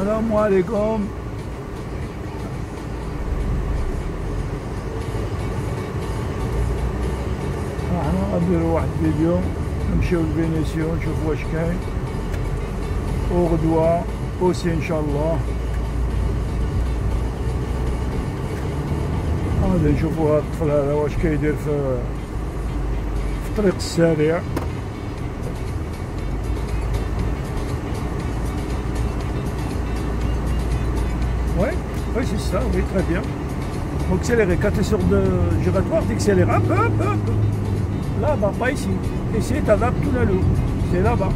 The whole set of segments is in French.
السلام عليكم. احنا غنديرو واحد الفيديو نمشيو لفينيسيو نشوفو واش كاين، وغدوة اوسي ان شاء الله غادي نشوفو هاد الطفل هذا واش كيدير في الطريق السريع. Ouais, oui c'est ça, oui très bien. Faut accélérer, quand tu es sur le giratoire, tu accélères, hop, hop, hop. Là-bas, pas ici. Ici, tu adaptes tout l'allure. C'est là-bas.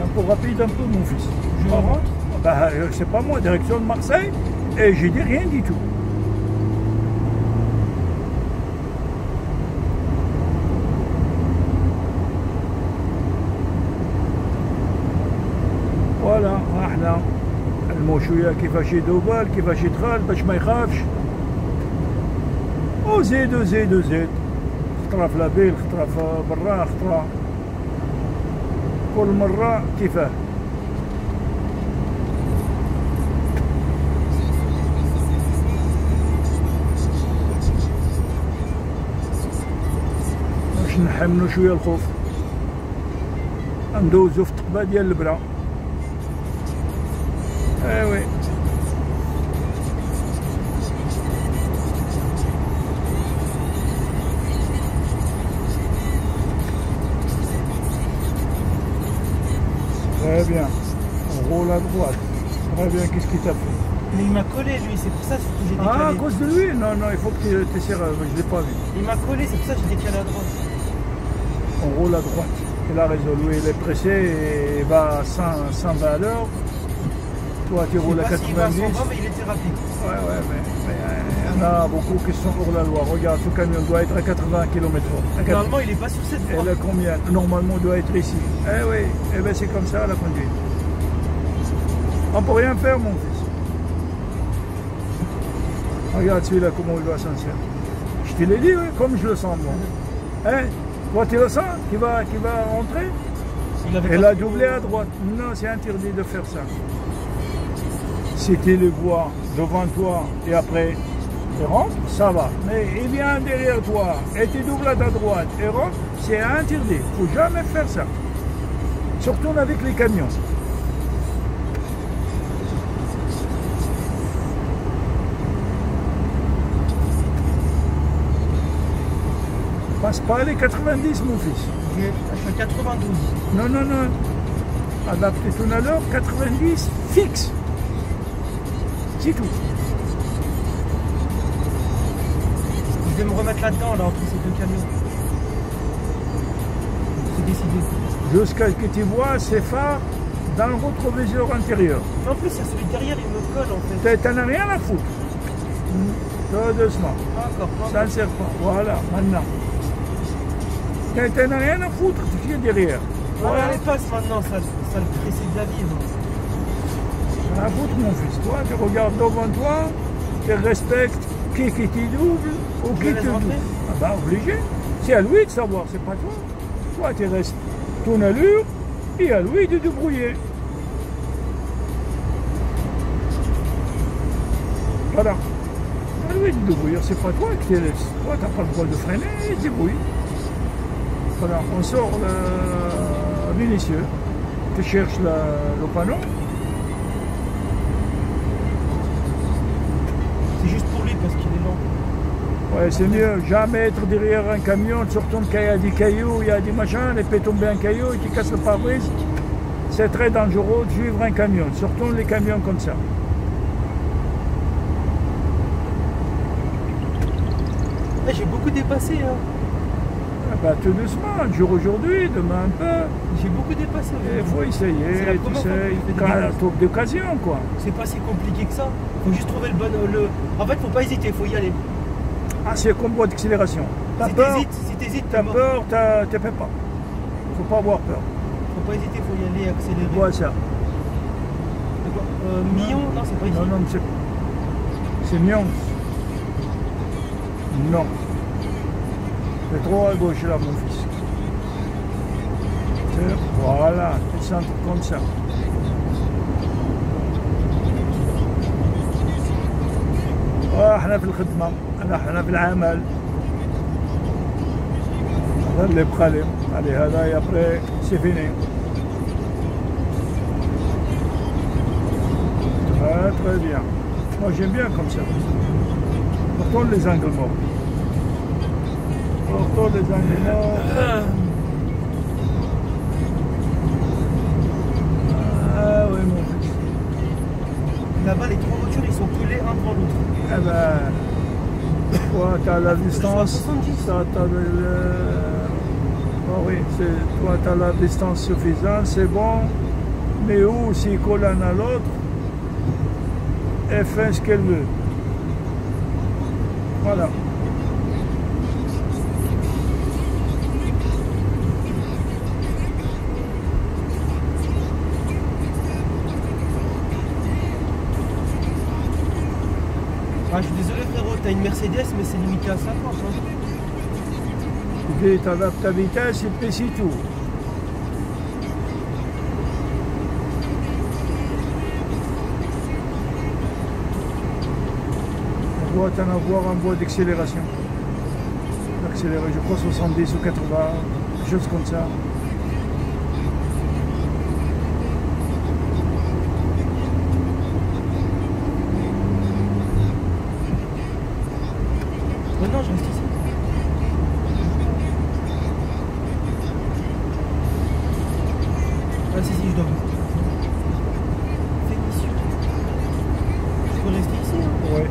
Un peu rapide, un peu, mon fils. Je rentre. Bah, c'est pas moi, direction de Marseille, et j'ai dit rien du tout. فوالا احنا علمو شويه كيفاش يدوبال كيفاش يدخل باش ما يخافش، وزيدو زيدو زيد، خطره في لابيل خطره في برا خطره، كل مره كيفاه. باش نحملو شويه الخوف ندوزو في التقبه ديال البلا. Eh oui. Très bien. On roule à droite. Très bien, qu'est-ce qu'il t'a fait? Mais il m'a collé lui, c'est pour ça que j'ai décalé. Ah, à cause de lui? Non, non, il faut que tu essaies, je ne l'ai pas vu. Il m'a collé, c'est pour ça que j'ai décalé à droite. On roule à droite. Il a raison, lui il est pressé et il va à 120 à l'heure. Toi, tu roules à 90. Il va à 120, mais il était rapide. Ouais, ouais, mais il y en a beaucoup qui sont hors la loi. Regarde, ce camion doit être à 80 km/h. Normalement, il n'est pas sur cette voie. Elle est combien? Normalement, il doit être ici. Eh oui, eh ben c'est comme ça la conduite. On peut rien faire, mon fils. Regarde celui-là, comment il doit s'en servir. Je te l'ai dit, oui, comme je le sens, moi. Hein? Toi, tu le sens qui va rentrer? Elle a doublé à droite. Non, c'est interdit de faire ça. Si tu le vois devant toi et après tu rentres, ça va. Mais il vient derrière toi et tu doubles à ta droite et rentre, c'est interdit. Il ne faut jamais faire ça. Surtout avec les camions. Passe pas les 90, mon fils. Je suis à 92. Non, non, non. Adapté tout à l'heure, 90 fixe. C'est tout. Je vais me remettre là-dedans, là, entre ces deux camions. C'est décidé. Jusqu'à ce que tu vois ces phares dans le rétroviseur antérieur. En plus, il y a celui derrière, il me colle en fait. T'en as rien à foutre. Tout doucement. Encore. Ça ne sert pas. Voilà, maintenant. T'en as rien à foutre, tu viens derrière. Voilà, elle passe maintenant, ça le précède de la vie. À foutre, mon fils. Toi, tu regardes devant toi, tu respectes qui te double ou qui te double. Ah bah, obligé. C'est à lui de savoir, c'est pas toi. Toi, tu restes ton allure et à lui de débrouiller. Voilà. À lui de débrouiller, c'est pas toi qui te laisse. Toi, t'as pas le droit de freiner, il se débrouille. Voilà, on sort le Vénitieux. Tu cherches le panneau. Parce qu'il est lent. Ouais, c'est mieux. Jamais être derrière un camion, surtout quand il y a des cailloux, il y a des machins, il peut tomber un caillou et qui casse le pare-brise. C'est très dangereux de suivre un camion, surtout les camions comme ça. J'ai beaucoup dépassé. Hein. Ah bah, tout doucement, un jour aujourd'hui, demain un peu. J'ai beaucoup dépassé. Il faut essayer, tu sais, trouve d'occasion quoi. C'est pas si compliqué que ça. Faut juste trouver le bon. En fait, faut pas hésiter, faut y aller. Ah, c'est comme boîte d'accélération. Si t'hésites, t'as peur, t'es pas. Faut pas avoir peur. Faut pas hésiter, faut y aller, accélérer. Quoi ça? Million? Non, c'est pas ici. Non, non, c'est Mions. Non. C'est trop à gauche là, mon fils. Voilà, tu centres comme ça. احنا في الخدمة، احنا في العمل. هذا اللي بقى لي، هذا après c'est fini. Très bien. Moi j'aime bien comme ça. On retourne les angles morts. On retourne les angles morts. Ah oui mon fils. Là-bas les trois voitures ils sont collés un devant l'autre. Eh ben, toi tu as la distance. Oh oui, toi tu as la distance suffisante, c'est bon. Mais où s'ils collent l'un à l'autre, elle fait ce qu'elle veut. Voilà. Ah, je suis désolé frérot, t'as une Mercedes mais c'est limité à 50. Hein. Tu adaptes ta vitesse et puis c'est tout. On doit en avoir un bois d'accélération. D'accélérer, je crois 70 ou 80, quelque chose comme ça. Non, je reste ici. Ah si, je dois. Fénicieux. Je peux rester ici hein. Ouais.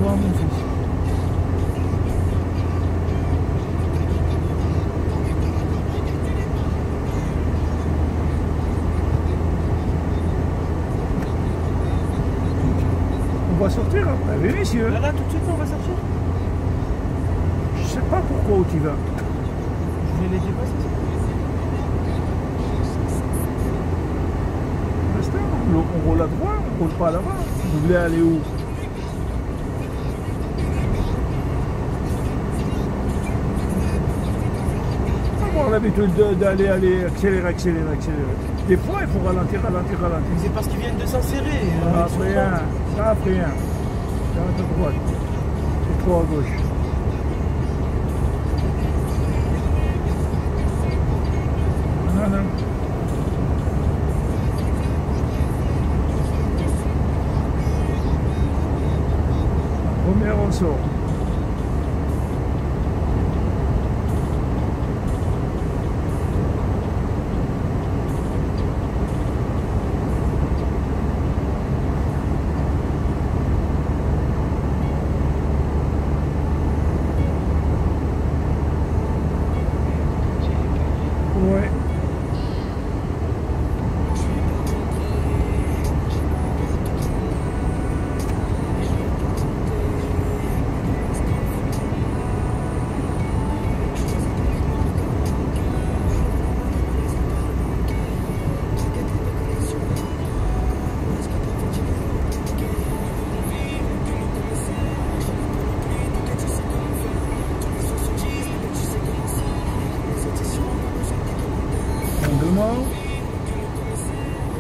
Mon fils. On va sortir après, oui messieurs. Là, tout de suite on va sortir. Je sais pas pourquoi où tu vas. Je vais les dépasser. Reste là, on roule à droite, on roule pas là-bas. Vous voulez aller où? L'habitude d'aller accélérer. Des fois, il faut ralentir. C'est parce qu'ils viennent de s'insérer. Ça a pris un. C'est à droite. C'est trop à gauche. Non. Première, on sort. Ouais.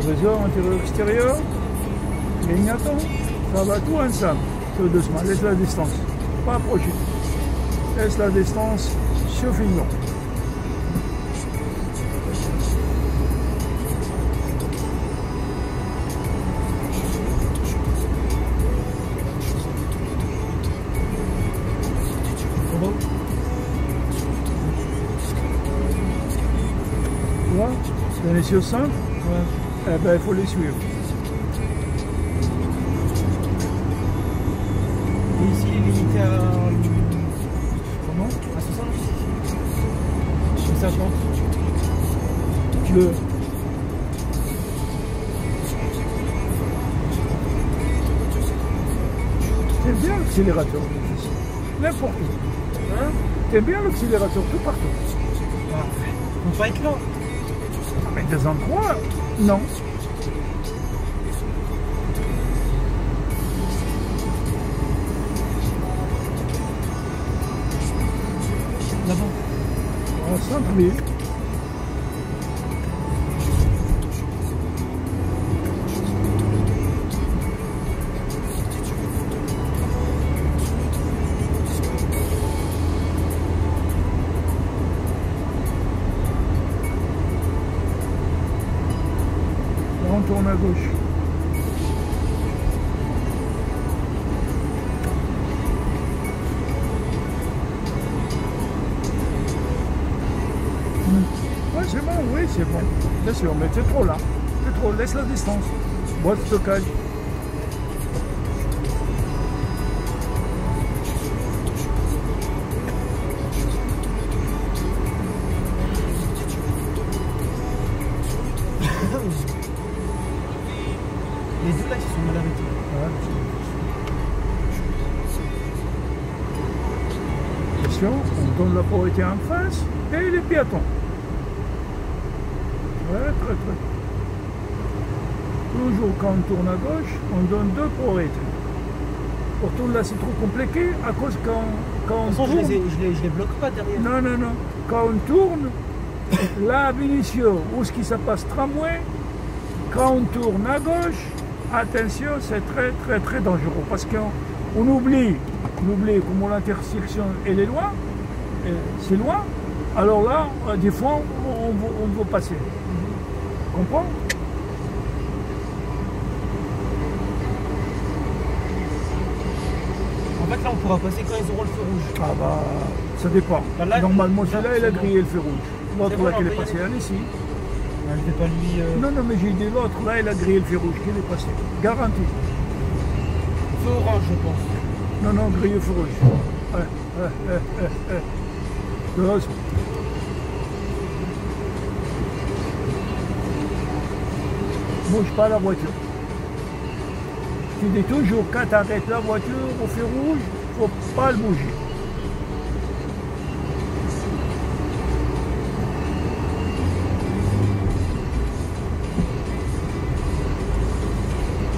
Réseau intérieur-extérieur, clignotant, ça va tout ensemble, tout doucement, laisse la distance, pas approcher, laisse la distance suffisante. Tu vois, c'est les yeux simples. Ouais. Eh ben, il faut les suivre. Et ici, il est limité à... Comment? À 60 50. Le... C'est bien l'accélérateur. N'importe où. Hein? T'aimes bien l'accélérateur tout partout. Ah, faut pas être lent. Mais des endroits, non. Là-bas. En centre-ville. On tourne à gauche. Ouais, c'est bon, oui, c'est bon. Bien sûr, mais c'est trop là. C'est trop, laisse la distance. Boîte de stockage. Les deux là, ils sont mal arrêtés. Ouais. Attention, on donne la priorité en face et les piétons. Ouais, très très. Toujours quand on tourne à gauche, on donne deux priorités. Pour tourner là, c'est trop compliqué à cause quand on tourne. Je les bloque pas derrière. Non, non, non. Quand on tourne, là, Benicio, où ce qui se passe tramway, quand on tourne à gauche, attention, c'est très très très dangereux parce qu'on oublie comment l'intersection elle est loin, c'est loin. Alors là, des fois, on veut passer. Comprends? En fait, là, on pourra passer quand ils auront le feu rouge. Ah bah, ça dépend. Là, Normalement, celui-là, il a bon. grillé le feu rouge. L'autre, bon, là, qui on est peut y passé, aller. elle ici. Ah, je vais pas lui. Non, non, mais j'ai dit l'autre, là, il a grillé le feu rouge, qui est passé. Garanti. Feu orange, je pense. Non, non, grillé le feu rouge. Heureusement. Bouge pas la voiture. Tu dis toujours, quand tu arrêtes la voiture au feu rouge, il ne faut pas le bouger.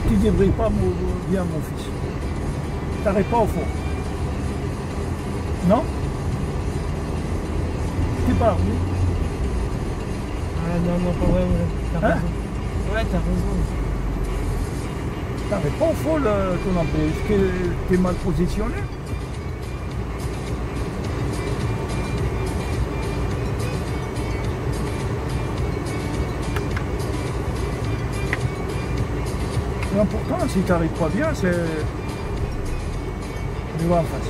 Tu ne débrouilles pas bien, mon fils. Tu n'arrêtes pas au fond. Non? Tu parles, oui? Ah non, non, pas vrai, ouais. T'as Hein? raison. Ouais, t'as raison. T'arrêtes pas au fond ton emprise, que tu es mal positionné. L'important, si tu n'arrives pas bien, c'est de voir en face.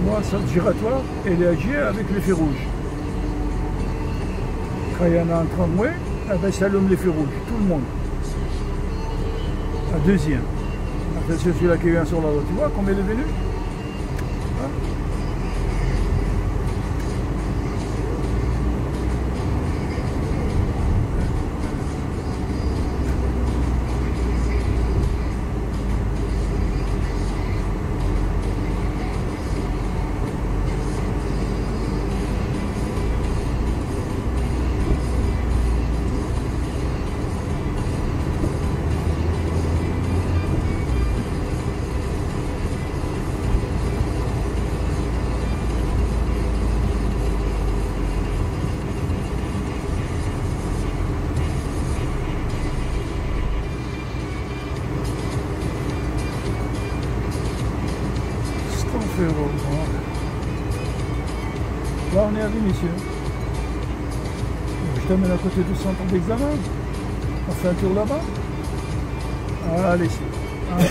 Moi, ça giratoire, elle agit avec les feux rouges. Quand il y en a un tramway, eh ben, ça allume les feux rouges, tout le monde. Un deuxième. Attention, celui-là qui vient sur la route, tu vois combien il est venu? Hein? Bon. Là, on est à Vénitieux. Je t'amène à côté du centre d'examen. On fait un tour là-bas. Allez, en face.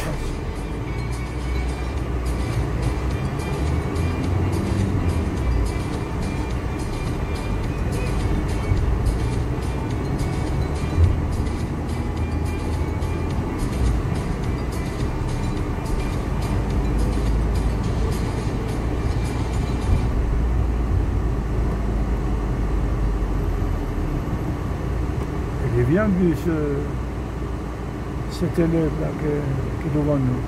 Il est bien vu cet élève-là qui est devant nous.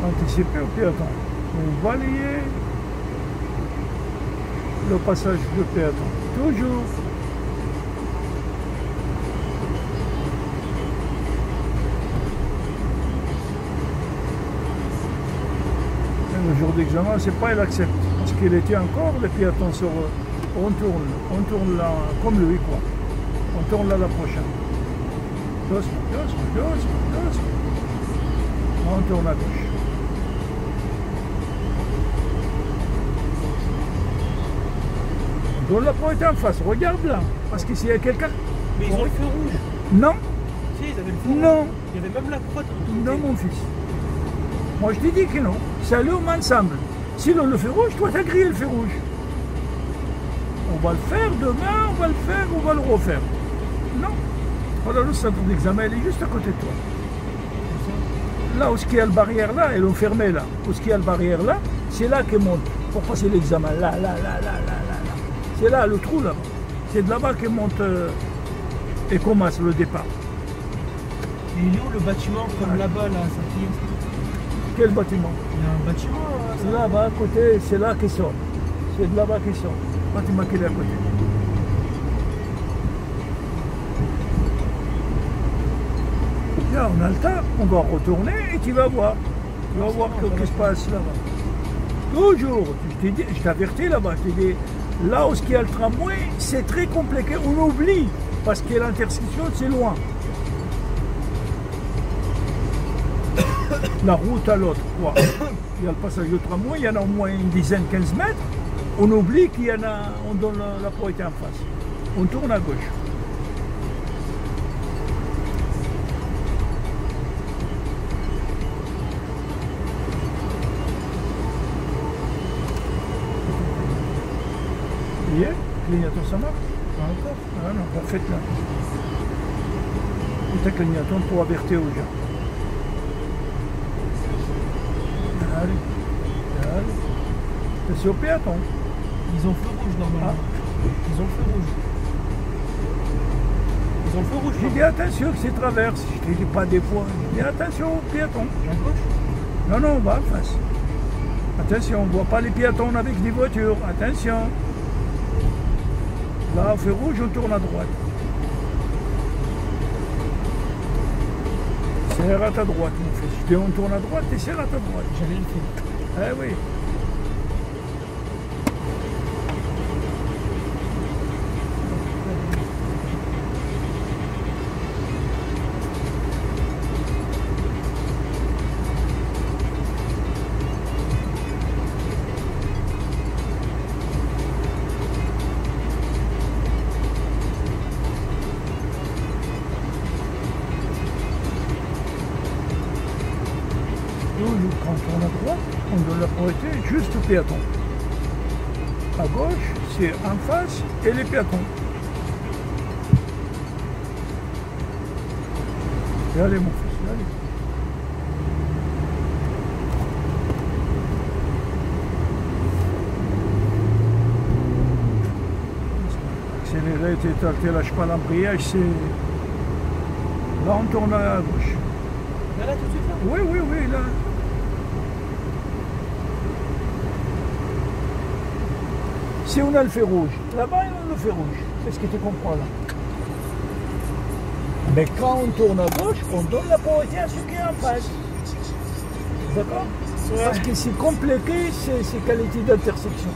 Anticiper au piéton. On balayer le passage de piéton. Toujours. Et le jour d'examen, c'est pas il accepte. Parce qu'il était encore les piétons sur eux. On tourne là, comme lui quoi. On tourne là la prochaine. Doucement, doucement, doucement, doucement. On tourne à gauche. On tourne la pointe en face, regarde là. Parce qu'ici il y a quelqu'un. Mais ils ont le feu rouge. Non. Si, ils avaient le feu rouge. Non. Il y avait même la croix. Non mon fils. Moi je t'ai dit que non. C'est aller ensemble. Sinon le feu rouge, toi t'as grillé le feu rouge. On va le faire demain, on va le faire, on va le refaire. Non. Voilà, le centre d'examen, il est juste à côté de toi. Là où il y a le barrière là, ils l'ont fermé là. Où il y a le barrière là, c'est là qu'il monte pour passer l'examen. Là. C'est là, le trou là-bas. C'est de là-bas qu'il monte et commence le départ. Et il est où le bâtiment comme là-bas, là, Saint-Pierre? Quel bâtiment? Il y a un bâtiment là-bas à côté, c'est là qu'il sort. C'est de là-bas qu'il sort. Le bâtiment qui est à côté. Là, on a le temps, on va retourner et tu vas voir. Tu vas voir ce qui se passe là-bas. Toujours, je t'avertis là-bas, je t'ai dit, là où il y a le tramway, c'est très compliqué, on oublie, parce que l'intersection, c'est loin. La route à l'autre, quoi. Il y a le passage de tramway, il y en a au moins une dizaine, 15 mètres. On oublie qu'il y en a, on donne la pointe en face. On tourne à gauche. Oui, clignotant ça marche? Pas encore. Ah non, pas fait là. C'est un clignotant pour avertir aux gens. Allez. C'est au piéton. Ils ont feu rouge normalement. Ils ont feu rouge. Ils ont feu rouge. J'ai dit attention que c'est traverse. Je te dis pas des fois. J'ai dit attention aux piétons. À gauche? Non, on va en face. Attention, on ne voit pas les piétons avec des voitures. Attention. Là, au feu rouge, on tourne à droite. Serre à ta droite, mon fils. Je dis on tourne à droite et serre à ta droite. J'allais le faire. Eh oui. Quand on tourne à droite, on donne la priorité juste aux piétons. À gauche, c'est en face et les piétons. Et allez mon fils, allez. Accélérer, tu lâches pas l'embrayage, c'est... Là on tourne à gauche. Là, tout de suite là? Oui, là. Si on a le feu rouge, là-bas on a le feu rouge. Est-ce que tu comprends là? Mais quand on tourne à gauche, on donne la priorité à ceux qui sont en face. D'accord? Ouais. Parce que c'est compliqué ces qualités d'intersection.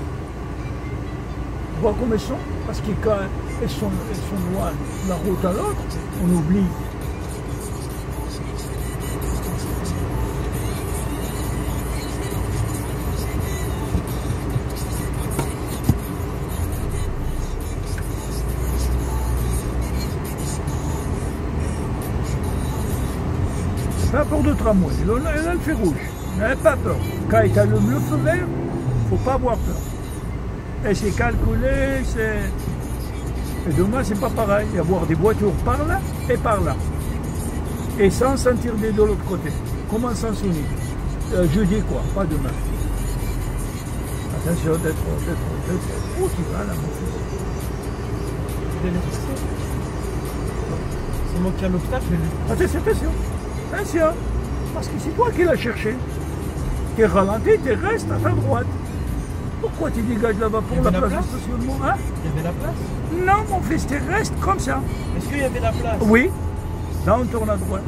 Tu vois comment elles sont? Parce que quand elles sont loin de la route à l'autre, on oublie. de tramway, elle a le feu rouge. N'ayez pas peur. Quand il y a le feu vert, il ne faut pas avoir peur. Et c'est calculé, c'est... Et demain, c'est pas pareil. Il y avoir des voitures par là et par là. Et sans sentir de l'autre côté. Comment sans sonner jeudi quoi, pas demain. Attention d'être... Où tu vas là, mon fils? C'est moi qui ai l'obstacle. Attention, attention. Parce que c'est toi qui l'as cherché. Tu es ralenti, tu restes à ta droite. Pourquoi tu dégages là-bas pour la place de stationnement, hein? Il y avait la place? Non, mon fils, tu restes comme ça. Est-ce qu'il y avait la place? Oui. Là, on tourne à droite.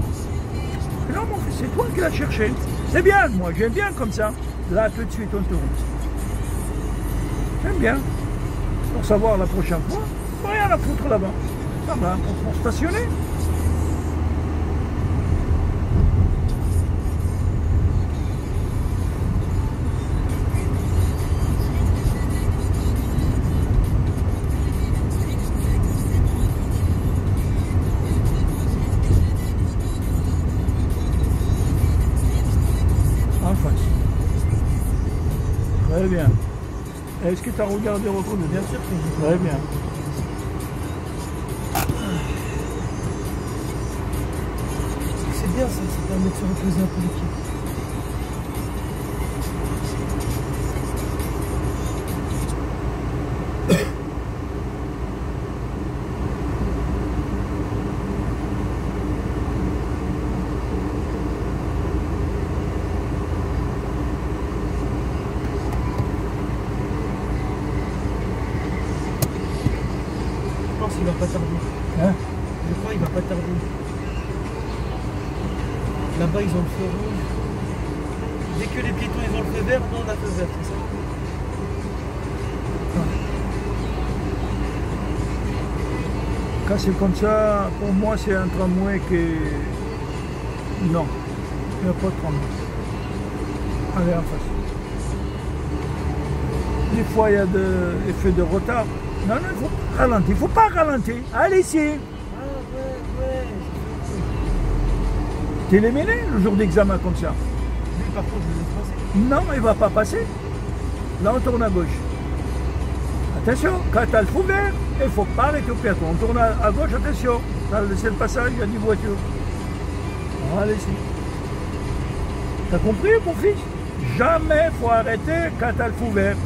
Non, mon fils, c'est toi qui l'as cherché. C'est bien, moi, j'aime bien comme ça. Là, tout de suite, on tourne. J'aime bien. Pour savoir la prochaine fois, rien à foutre là-bas. Ça va, pour stationner. Très bien. Est-ce que tu as regardé autour de Bien sûr que j'ai. Très bien. C'est bien ça, ça permet de se reposer un peu les pieds. Il va pas tarder. Hein? Je crois qu'il va pas tarder. Là-bas ils ont le feu rouge. Dès que les piétons ils ont le feu vert, nous on a le feu vert, c'est ça? Quand c'est comme ça, pour moi c'est un tramway qui... Non, il n'y a pas de tramway. Allez en face. Des fois il y a des effets de retard. Non, il faut ralentir. Il ne faut pas ralentir. Allez ici. Ah ouais. T'es éliminé le jour d'examen comme ça. Lui par contre je vais passer. Non, il ne va pas passer. Là, on tourne à gauche. Attention, quand tu as le feu vert, il ne faut pas arrêter au piéton. On tourne à gauche, attention. C'est le passage, il y a des voitures. Allez ici. T'as compris, mon fils? Jamais il faut arrêter quand tu as le feu vert.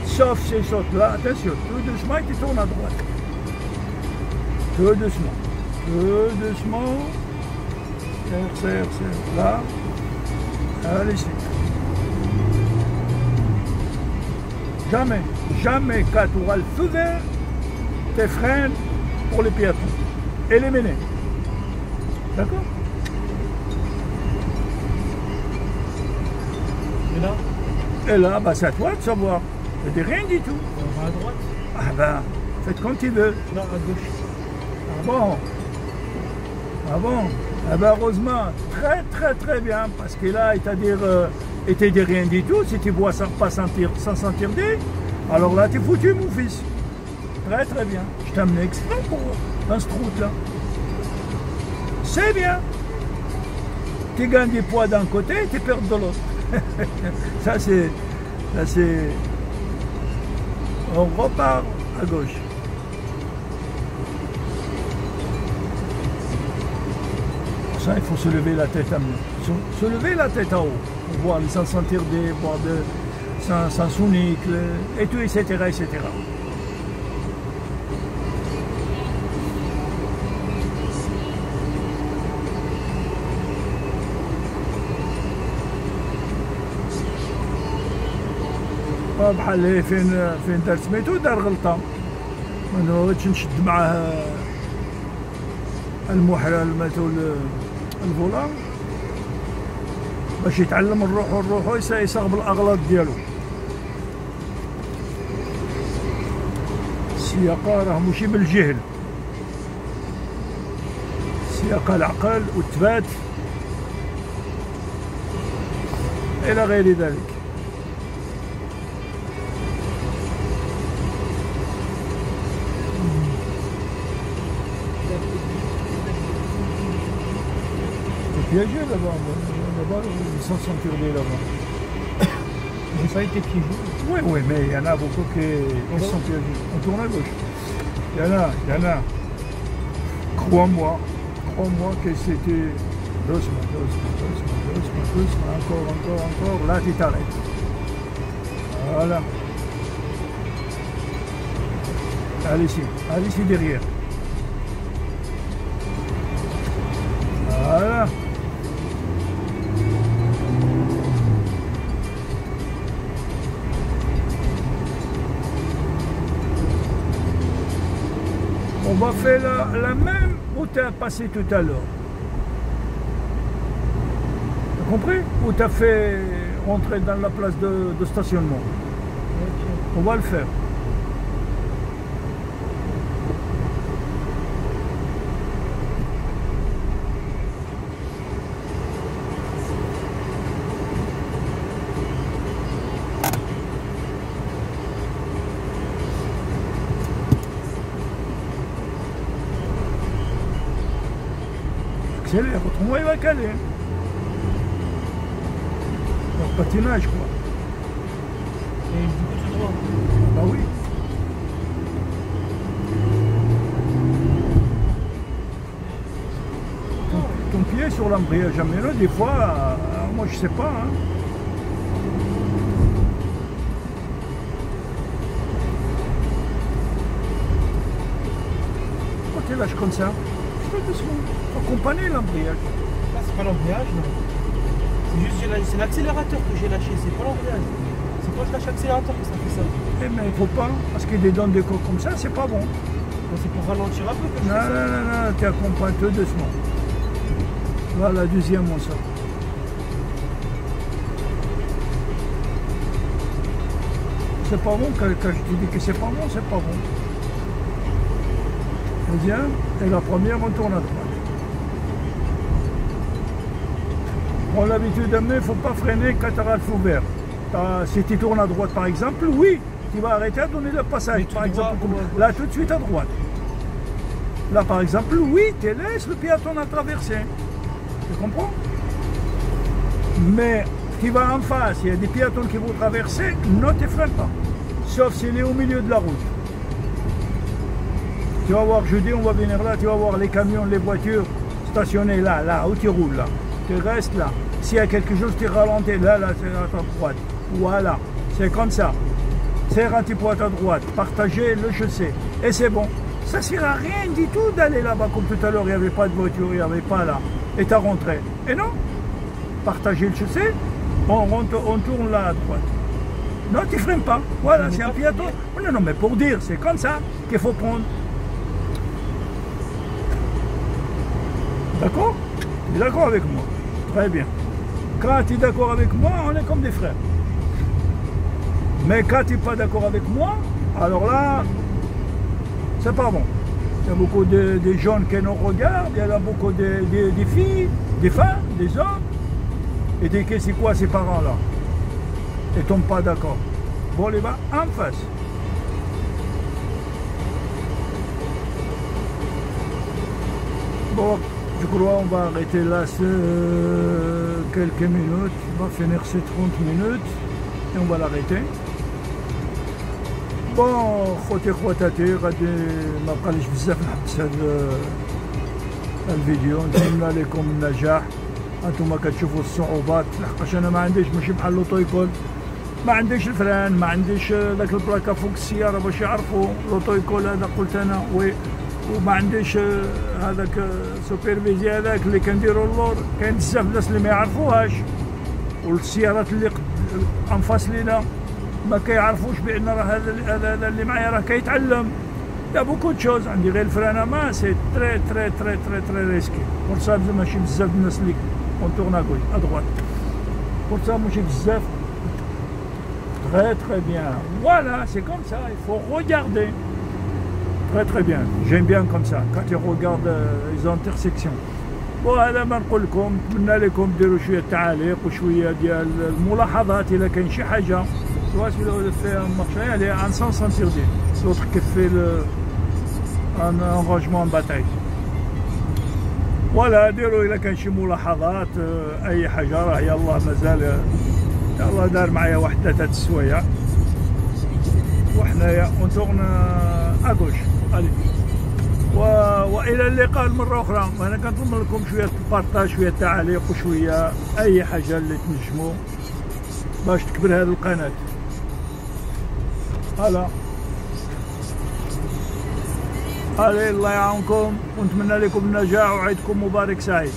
Sauf ces sautes-là, attention, tout doucement, tu tournes à droite. Tout doucement. Tout doucement. Serre. Là. Allez ici. Jamais quand tu auras le feu vert, tes freins pour les piétons. Éliminés. D'accord? Et là, bah, c'est à toi de savoir. Je dis rien du tout. On va à droite? Ah ben, faites comme tu veux. Non, à gauche. Ah bon? Ah bon? Eh ben heureusement, très bien, parce que là, c'est-à-dire, et t'es dit rien du tout, si tu vois sans sentir d'air, alors là, t'es foutu, mon fils. Très bien. Je t'ai amené exprès dans cette route-là. C'est bien. Tu gagnes des poids d'un côté, tu perds de l'autre. Ça, c'est... On repart à gauche. Pour ça, il faut se lever la tête à main. Se lever la tête en haut. Pour voir, sans sentir des... sans sonique, et tout, etc. بحال اللي فين دار سميتو دار غلطه ما نبغيتش نشد معاه المحرل مالتو الفولان باش يتعلم نروحو يصاغ بالاغلاط ديالو. السياقه راه ماشي بالجهل، السياقه العقل والثبات الى غير ذلك. piégés là-bas. Là-bas, ils sont interdits là-bas. J'ai pas été piégé. Oui, oui, mais il y en a beaucoup qui sont piégés. On tourne à gauche. Il y en a. Crois-moi que c'était doucement, encore. Là, tu t'arrêtes. Voilà. Allez ici derrière. Voilà. On va faire la même où tu as passé tout à l'heure. Tu as compris? Où tu as fait rentrer dans la place de stationnement. Okay. On va le faire. Accélère, autrement il va caler. Le patinage quoi. Et du coup tout droit. Bah oui. Ton pied sur l'embrayage à vélo, des fois, moi je sais pas. Hein. Pourquoi tu lâches comme ça? Doucement. Accompagner l'embrayage. Là, c'est pas l'embrayage, non. C'est juste c'est l'accélérateur que j'ai lâché, c'est pas l'embrayage. C'est quand je lâche l'accélérateur que ça fait ça. Eh mais il faut pas, parce qu'il est dans des cours comme ça, c'est pas bon. C'est pour ralentir un peu que je fais ça. Non, tu accompagnes tout doucement. Là, la deuxième, on sort. C'est pas bon, quand je te dis que c'est pas bon, c'est pas bon. Deuxième, et la première, on tourne à droite. On a l'habitude d'amener, il ne faut pas freiner quand tu as le feu vert. Si tu tournes à droite, par exemple, oui, tu vas arrêter à donner le passage. Par exemple, là, tout de suite à droite. Là, par exemple, oui, tu laisses le piéton à traverser. Tu comprends? Mais tu vas en face, il y a des piétons qui vont traverser, ne te freine pas. Sauf s'il est au milieu de la route. Tu vas voir, jeudi, on va venir là, tu vas voir les camions, les voitures stationnés là, où tu roules là. Tu restes là. S'il y a quelque chose, tu ralentis là, c'est à ta droite. Voilà, c'est comme ça. Serre un petit peu à ta droite, partagez le chaussée. Et c'est bon. Ça ne sert à rien du tout d'aller là-bas, comme tout à l'heure, il n'y avait pas de voiture, il n'y avait pas là. Et tu as rentré. Et non, partagez le chaussée, on tourne là à droite. Non, tu ne freines pas. Voilà, c'est un piéton. Non, mais pour dire, c'est comme ça qu'il faut prendre. D'accord? Tu es d'accord avec moi? Très bien. Quand tu es d'accord avec moi, on est comme des frères. Mais quand tu n'es pas d'accord avec moi, alors là, c'est pas bon. Il y a beaucoup de jeunes qui nous regardent, il y a beaucoup de filles, des femmes, des hommes, et des c'est quoi ces parents-là? Ils ne tombent pas d'accord. Bon, les va en face. Bon. Je crois qu'on va arrêter là quelques minutes, on va finir ces 30 minutes et on va l'arrêter. Bon, خوتي خواتاتي غادي ما بقاليش بزاف نحبس هذا الفيديو. نتمنى لكم النجاح. انتم كتشوفوا الصعوبات لحقاش انا ما عنديش ماشي بحال لوطويكول، ما عنديش الفران، ما عنديش داك البلاكه فوق السياره باش يعرفوا لوطويكول هذا قلت انا وما عنديش هذاك سوبرفيزي هذاك اللي كنديروا اللور. كاين بزاف الناس اللي ما يعرفوهاش، والسيارات اللي انفاس لينا ما كيعرفوش بان راه هذا اللي معايا راه كيتعلم. يا بوكو تشوز عندي غير الفرانه ما سي تري تري تري تري تري ريسكي. بور سا ماشي بزاف الناس اللي اون تورنا غوش ادغوات. بور سا ماشي بزاف. Très très bien. Voilà, c'est comme ça, il faut regarder. Très très bien, j'aime bien comme ça, quand tu regardes les intersections. وهذا ما نقول لكم، نتمنى لكم ديروا شويه تعاليق وشويه ديال الملاحظات الا كاين شي حاجه. سواء في المارché elle est en sens interdit. L'autre qui fait un engagement en bataille. ولا ديروا الا كان شي ملاحظات اي حاجه، راه يلاه مازال يلاه دار معايا واحد 3 السوايع وحنايا اونتورن اغوش. والى اللقاء مره اخرى. انا كنطلب لكم شويه البارطاج، شويه التعاليق، وشويه اي حاجه اللي تنجموا باش تكبر هذه القناه. هلا الله يعاونكم ونتمنى لكم النجاح وعيدكم مبارك سعيد.